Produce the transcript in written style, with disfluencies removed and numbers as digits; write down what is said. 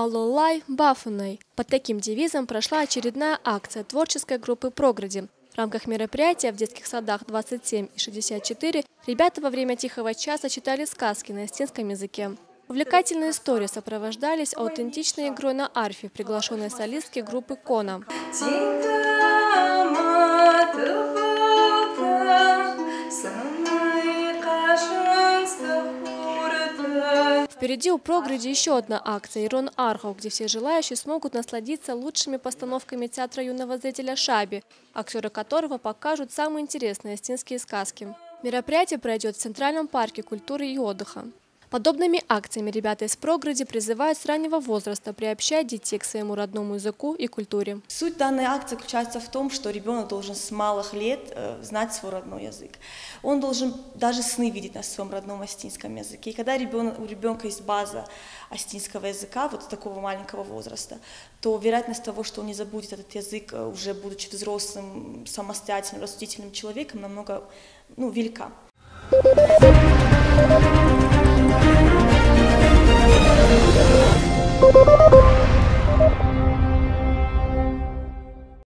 «Аллолай Бафунай». Под таким девизом прошла очередная акция творческой группы «Програди». В рамках мероприятия в детских садах 27 и 64 ребята во время тихого часа читали сказки на остинском языке. Увлекательные истории сопровождались аутентичной игрой на арфе приглашенной солистки группы «Кона». Впереди у «Програди» еще одна акция «Ирон Архов», где все желающие смогут насладиться лучшими постановками театра юного зрителя «Шаби», актеры которого покажут самые интересные остинские сказки. Мероприятие пройдет в Центральном парке культуры и отдыха. Подобными акциями ребята из «Програди» призывают с раннего возраста приобщать детей к своему родному языку и культуре. Суть данной акции заключается в том, что ребенок должен с малых лет знать свой родной язык. Он должен даже сны видеть на своем родном остинском языке. И когда у ребенка есть база остинского языка, вот с такого маленького возраста, то вероятность того, что он не забудет этот язык, уже будучи взрослым, самостоятельным, рассудительным человеком, намного велика.